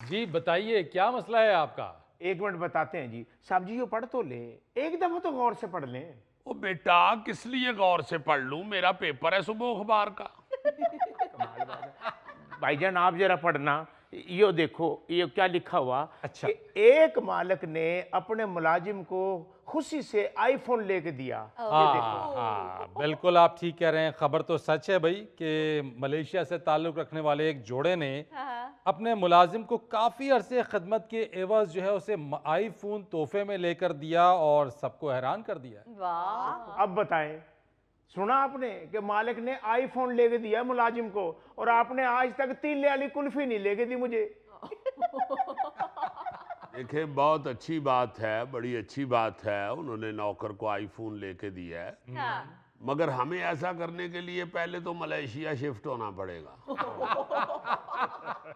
जी बताइए, क्या मसला है आपका? एक मिनट बताते हैं जी। साहब जी, ये पढ़ तो ले, एक दफा तो गौर से पढ़ लें। ओ बेटा, किस लिए गौर से पढ़ लूं? मेरा पेपर है सुबह अखबार का। कमाल बात है। भाईजान आप जरा पढ़ना, ये देखो ये क्या लिखा हुआ। अच्छा। कि एक मालिक ने अपने मुलाजिम को खुशी से आईफोन लेके दिया। ये देखो। हाँ, बिल्कुल आप ठीक कह रहे हैं। खबर तो सच है भाई कि मलेशिया से ताल्लुक़ रखने वाले एक जोड़े ने अपने मुलाजिम को काफ़ी अरसे खदमत के एवज जो है उसे आईफोन तोहफे में लेकर दिया और सबको हैरान कर दिया। वाह। अब बताएं, सुना आपने कि मालिक ने आईफोन लेके दिया मुलाजिम को, और आपने आज तक तीले वाली कुल्फी नहीं लेके दी मुझे। देखे, बहुत अच्छी बात है, बड़ी अच्छी बात है, उन्होंने नौकर को आईफोन लेके दिया है। हाँ। मगर हमें ऐसा करने के लिए पहले तो मलेशिया शिफ्ट होना पड़ेगा।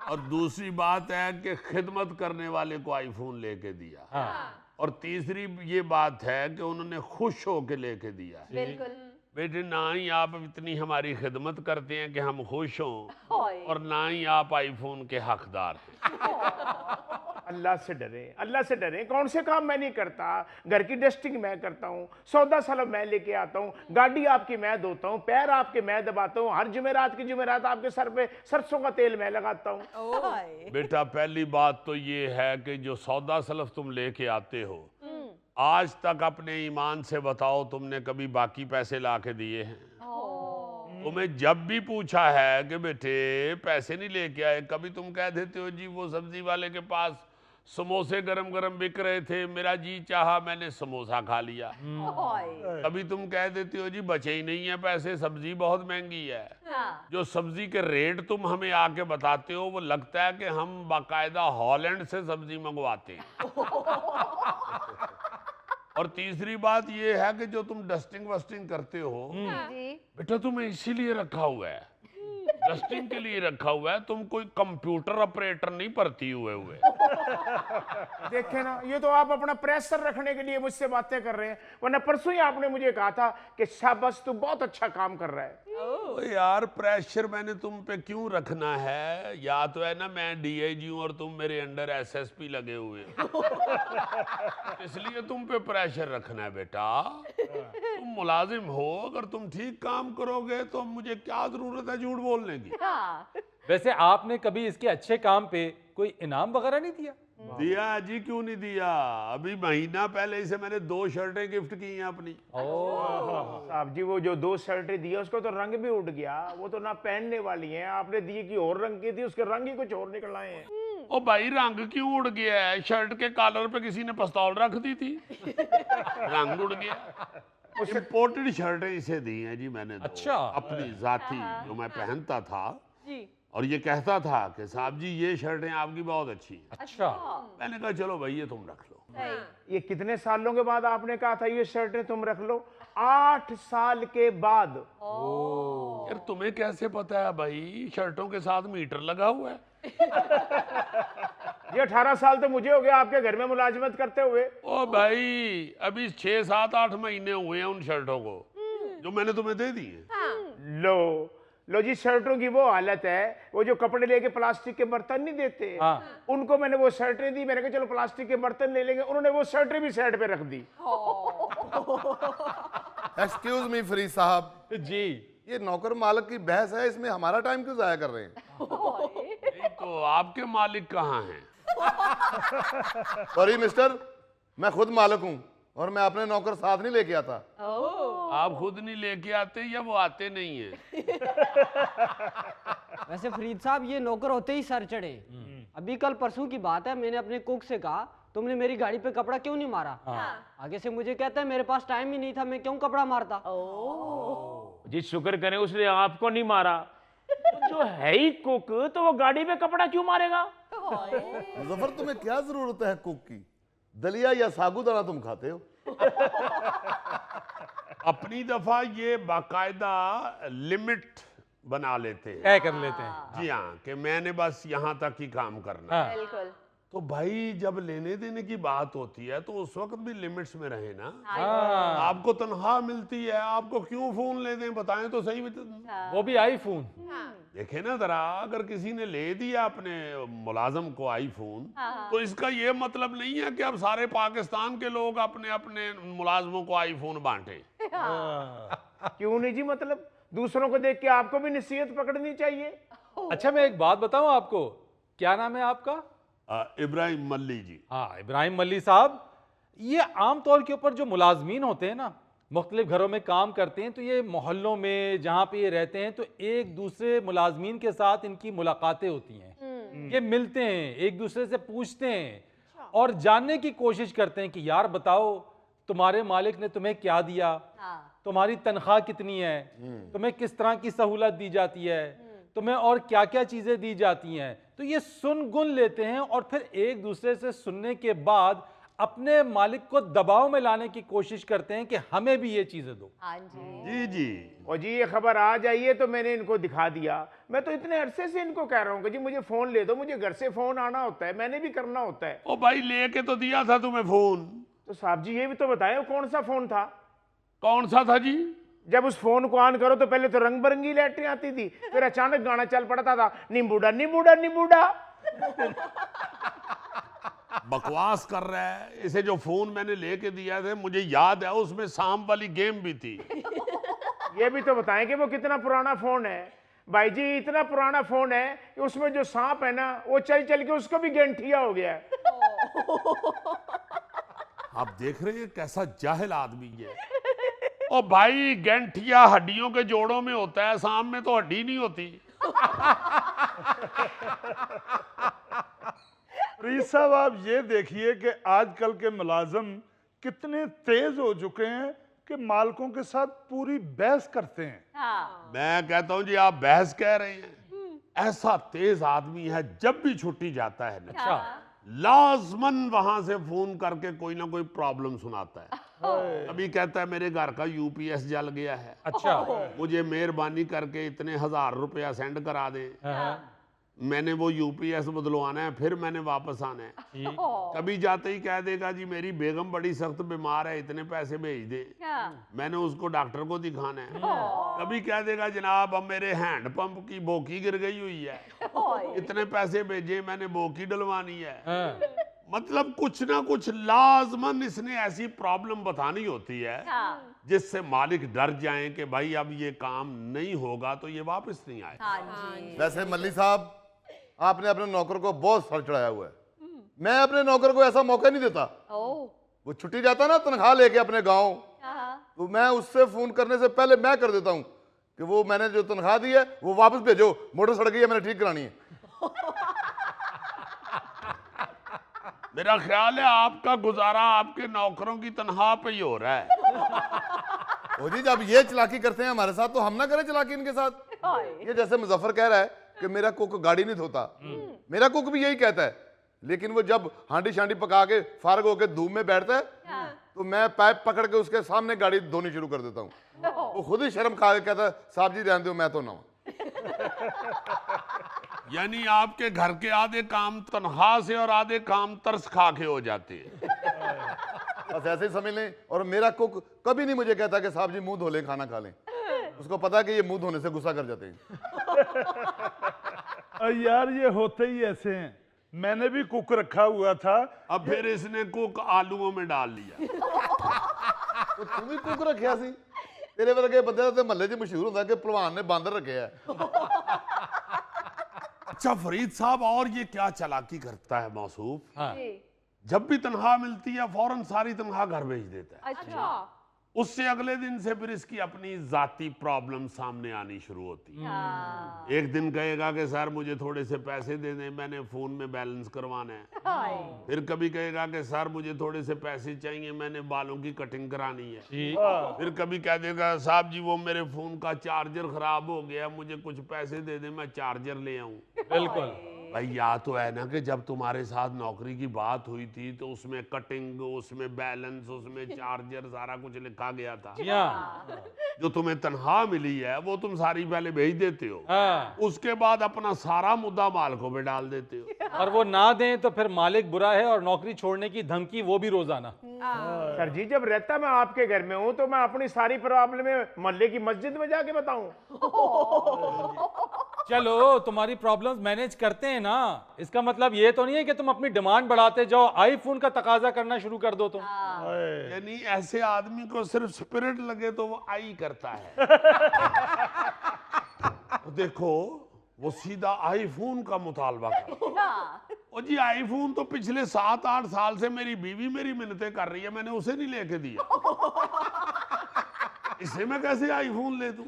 और दूसरी बात है कि खिदमत करने वाले को आईफोन लेके दिया। हाँ। और तीसरी ये बात है कि उन्होंने खुश होके लेके दिया है। बिल्कुल। बेटे, ना ही आप इतनी हमारी खिदमत करते हैं कि हम खुश हों, होय। और ना ही आप आईफोन के हकदार हैं। अल्लाह से डरे, अल्लाह से डरे। कौन से काम मैं नहीं करता? घर की डस्टिंग मैं करता हूँ, सौदा सलब मैं लेके आता हूँ, गाड़ी आपकी मैं धोता हूँ, पैर आपके मैं दबाता हूँ, हर जुमेरात की जुमेरात आपके सर पे सरसों का तेल मैं लगाता हूँ। होय। बेटा, पहली बात तो ये है कि जो सौदा सलफ तुम लेके आते हो, आज तक अपने ईमान से बताओ तुमने कभी बाकी पैसे ला के दिए हैं? तुम्हें जब भी पूछा है कि बेटे पैसे नहीं लेके आए, कभी तुम कह देते हो जी वो सब्जी वाले के पास समोसे गरम गरम बिक रहे थे, मेरा जी चाहा मैंने समोसा खा लिया। होय। कभी तुम कह देते हो जी बचे ही नहीं है पैसे, सब्जी बहुत महंगी है। हाँ। जो सब्जी के रेट तुम हमें आके बताते हो, वो लगता है कि हम बाकायदा हॉलैंड से सब्जी मंगवाते हैं। और तीसरी बात ये है कि जो तुम डस्टिंग वस्टिंग करते हो, जी। बेटा तुम्हें इसीलिए रखा हुआ है, डस्टिंग के लिए रखा हुआ है। तुम कोई कंप्यूटर ऑपरेटर नहीं भर्ती हुए। देखे ना, ये तो आप अपना प्रेशर रखने के लिए मुझसे बातें कर रहे हैं, वरना परसों ही आपने मुझे कहा था कि शाबाश तू बहुत अच्छा काम कर रहा है। ओ यार, प्रेशर मैंने तुम पे क्यों रखना है? या तो है ना मैं डीआईजी हूं और तुम मेरे अंडर एसएसपी लगे हुए हो। इसलिए तुम पे प्रेशर रखना है बेटा। तुम मुलाजिम हो, अगर तुम ठीक काम करोगे तो मुझे क्या जरूरत है झूठ बोलने की? हाँ। वैसे आपने कभी इसके अच्छे काम पे कोई इनाम वगैरह नहीं दिया? दिया जी, क्यों नहीं दिया? अभी महीना पहले इसे मैंने 2 शर्टें गिफ्ट की हैं अपनी। साहब जी, वो जो 2 शर्टें दी है उसको तो रंग भी उड़ गया, वो तो ना पहनने वाली हैं। आपने दी कि और रंग की थी, उसके रंग ही कुछ और निकल आए हैं। ओ भाई, रंग क्यों उड़ गया है? शर्ट के कॉलर पे किसी ने पिस्तौल रख दी थी, रंग उड़ गया। इंपोर्टेड शर्टें इसे दी हैं जी मैंने 2, अच्छा। अपनी जाती जो मैं पहनता था, जी। और ये कहता था कि साहब जी ये शर्टें आपकी बहुत अच्छी हैं। अच्छा। मैंने कहा चलो भाई ये तुम रख लो। ये कितने सालों के बाद आपने कहा था ये शर्टें तुम रख लो? 8 साल के बाद। यार तुम्हें कैसे पता है भाई? शर्टों के साथ मीटर लगा हुआ है। ये 18 साल तो मुझे हो गया आपके घर में मुलाजिमत करते हुए। ओ भाई, अभी 6, 7, 8 महीने हुए हैं उन शर्टों को जो मैंने तुम्हें दे दी है। लो जी, शर्टों की वो हालत है, वो जो कपड़े लेके प्लास्टिक के बर्तन नहीं देते, हाँ। उनको मैंने वो शर्टें दी। मैंने कहा चलो प्लास्टिक के बर्तन ले लेंगे, उन्होंने वो शर्टें भी साइड पे रख दी। एक्सक्यूज मी फरीद साहब, जी। ये नौकर मालिक की बहस है, इसमें हमारा टाइम क्यों जाया कर रहे हैं? नहीं तो आपके मालिक कहाँ हैं? सॉरी मिस्टर, मैं खुद मालिक हूँ और मैं अपने नौकर साथ नहीं लेके आता। आप खुद नहीं लेके आते या वो आते नहीं है? वैसे फरीद साहब, ये नौकर होते ही सर चढ़े। अभी कल परसों की बात है, मैंने अपने कुक से कहा तुमने मेरी गाड़ी पे कपड़ा क्यों नहीं मारा? आगे से मुझे कहता है मेरे पास टाइम ही नहीं था, मैं क्यों कपड़ा मारता? जी शुक्र करें उसने आपको नहीं मारा। जो है ही कुक, तो वो गाड़ी पे कपड़ा क्यों मारेगा? मुजफ्फर, तुम्हें क्या जरूरत है कुक की? दलिया या साबूदाना तुम खाते हो। अपनी दफा ये बाकायदा लिमिट बना लेते हैं। तय कर लेते हैं। जी हाँ, कि मैंने बस यहाँ तक ही काम करना है। हाँ। बिल्कुल। तो भाई जब लेने देने की बात होती है तो उस वक्त भी लिमिट्स में रहे ना। हाँ, आपको तनख्वाह मिलती है, आपको क्यों फोन ले दें, बताएं तो सही। वो भी आईफोन। देखे ना जरा, अगर किसी ने ले दिया अपने मुलाजम को आईफोन, तो इसका ये मतलब नहीं है कि अब सारे पाकिस्तान के लोग अपने अपने मुलाजमों को आईफोन बांटे। क्यों नहीं जी, मतलब दूसरों को देख के आपको भी नसीहत पकड़नी चाहिए। अच्छा, मैं एक बात बताऊं आपको, क्या नाम है आपका? इब्राहिम मल्ली जी। हाँ, इब्राहिम मल्ली साहब, ये आम तौर के ऊपर जो मुलाजमीन होते हैं ना, मुख्तलिफ घरों में काम करते हैं, तो ये मोहल्लों में जहाँ पे ये रहते हैं तो एक दूसरे मुलाजमीन के साथ इनकी मुलाकातें होती हैं। ये मिलते हैं, एक दूसरे से पूछते हैं और जानने की कोशिश करते हैं कि यार बताओ, तुम्हारे मालिक ने तुम्हें क्या दिया, तुम्हारी तनख्वाह कितनी है, तुम्हें किस तरह की सहूलत दी जाती है, तुम्हें और क्या क्या चीज़ें दी जाती हैं। तो ये सुन गुन लेते हैं और फिर एक दूसरे से सुनने के बाद अपने मालिक को दबाव में लाने की कोशिश करते हैं कि हमें भी ये चीज़ें दो। हाँ जी। जी जी। और जी ये खबर आ जाइए तो मैंने इनको दिखा दिया। मैं तो इतने अरसे से इनको कह रहा हूँ कि जी मुझे फ़ोन ले दो, मुझे घर से फ़ोन आना होता है, मैंने भी करना होता है। ओ भाई, लेके तो दिया था तुम्हें फोन। तो साहब जी ये भी तो बताएं वो कौन सा फ़ोन था। कौन सा था जी? जब उस फोन को ऑन करो तो पहले तो रंग बिरंगी लाइटें आती थी, फिर अचानक गाना चल पड़ता था, नींबूडा नींबूडा नींबूडा। बकवास कर रहा है। इसे जो फोन मैंने लेके दिया था, मुझे याद है उसमें सांप वाली गेम भी थी। ये भी तो बताएं कि वो कितना पुराना फोन है। भाई जी इतना पुराना फोन है कि उसमें जो सांप है ना, वो चल चल के उसको भी गेंठिया हो गया है। आप देख रहे हैं कैसा जाहिल आदमी है। ओ भाई, गेंठिया हड्डियों के जोड़ों में होता है, सांप में तो हड्डी नहीं होती। रईस साहब, आप ये देखिए कि आजकल के मुलाजम कितने तेज हो चुके हैं कि मालकों के साथ पूरी बहस करते हैं। मैं कहता हूं जी, आप बहस कह रहे हैं। ऐसा तेज आदमी है, जब भी छुट्टी जाता है ना, अच्छा, लाजमन वहां से फोन करके कोई ना कोई प्रॉब्लम सुनाता है। अभी कहता है मेरे घर का यूपीएस जल गया है, अच्छा, मुझे मेहरबानी करके इतने 1000 रुपया सेंड करा दें। हाँ, मैंने वो यूपीएस बदलवाना है, फिर मैंने वापस आना है। ठीक, कभी जाते ही कह देगा जी मेरी बेगम बड़ी सख्त बीमार है, इतने पैसे भेज दे, मैंने उसको डॉक्टर को दिखाना है। कभी कह देगा जनाब अब मेरे हैंडपंप की बोकी गिर गई हुई है, इतने पैसे भेजे, मैंने बोकी डलवानी है। हाँ, मतलब कुछ ना कुछ लाजमन इसने ऐसी प्रॉब्लम बतानी होती है जिससे मालिक डर जाएं कि भाई अब ये काम नहीं होगा तो ये वापस नहीं आए। वैसे मल्ली साहब, आपने अपने नौकर को बहुत सर चढ़ाया हुआ है। मैं अपने नौकर को ऐसा मौका नहीं देता। वो छुट्टी जाता ना तनख्वाह लेके अपने गांव, तो मैं उससे फोन करने से पहले मैं कर देता हूं कि वो मैंने जो तनख्वाह दी है वो वापस भेजो, मोटर सड़ गई है, मैंने ठीक करानी है। मेरा ख्याल है आपका गुजारा आपके नौकरों की तनख्वाह पे ही हो रहा है। ओ जी, जब ये चलाकी करते हैं हमारे साथ तो हम ना करें चलाकी इनके साथ। ये जैसे मुजफ्फर कह रहा है कि मेरा कुक गाड़ी नहीं धोता, मेरा कुक भी यही कहता है, लेकिन वो जब हांडी शांडी पका के फारग होके धूप में बैठता है तो मैं पाइप पकड़ के उसके सामने गाड़ी धोनी शुरू कर देता हूँ। वो खुद ही शर्म खा के कहता है साहब जी रहने दो, मैं तो ना हूं। यानी आपके घर के आधे काम तनख्वाह से और आधे काम तरस खा के हो जाते हैं। बस ऐसे ही समझ लें। और मेरा कुक कभी नहीं मुझे कहता कि साहब जी मुंह धो लें, खाना खा लें। उसको पता है कि ये मुंह धोने से गुस्सा कर जाते हैं। यार ये होते ही ऐसे हैं। मैंने भी कुक रखा हुआ था। अब फिर इसने कुक आलूओं में डाल लिया। तो तू भी कुक रखिया सी? तेरे वर्गे बंदे तो महल्ले च मशहूर होता कि भलवान ने बांदर रखे है। अच्छा फरीद साहब, और ये क्या चालाकी करता है मौसूफ, हाँ, जब भी तनख्वाह मिलती है फौरन सारी तनख्वाह घर भेज देता है। अच्छा। उससे अगले दिन से फिर इसकी अपनी जाती प्रॉब्लम सामने आनी शुरू होती है। एक दिन कहेगा कि सर मुझे थोड़े से पैसे दे दें, मैंने फोन में बैलेंस करवाना है। फिर कभी कहेगा कि सर मुझे थोड़े से पैसे चाहिए, मैंने बालों की कटिंग करानी है। ठीक, फिर कभी कह देगा साहब जी वो मेरे फोन का चार्जर खराब हो गया, मुझे कुछ पैसे दे दें, मैं चार्जर ले आऊं। बिल्कुल। भाई या तो है ना कि जब तुम्हारे साथ नौकरी की बात हुई थी तो उसमें कटिंग, उसमें बैलेंस, उसमें चार्जर सारा कुछ लिखा गया था। जी हाँ, जो तुम्हें तनख्वाह मिली है वो तुम सारी पहले भेज देते हो, हाँ, उसके बाद अपना सारा मुद्दा मालकों पे डाल देते हो। और वो ना दें तो फिर मालिक बुरा है और नौकरी छोड़ने की धमकी वो भी रोजाना। सर जी जब रहता मैं आपके घर में हूं तो मैं अपनी सारी प्रॉब्लम मोहल्ले की मस्जिद में जाके बताऊं। चलो तुम्हारी प्रॉब्लम्स मैनेज करते हैं ना, इसका मतलब ये तो नहीं है कि तुम अपनी डिमांड बढ़ाते जाओ, आईफोन का तकाजा करना शुरू कर दो तुम। यानी ऐसे आदमी को सिर्फ स्पिरिट लगे तो वो आई करता है। देखो वो सीधा आईफोन का मुतालबा कर। और जी आईफोन तो पिछले 7-8 साल से मेरी बीवी मेरी मिन्नतें कर रही है, मैंने उसे नहीं लेके दिया। इसे मैं कैसे आईफोन ले दूं?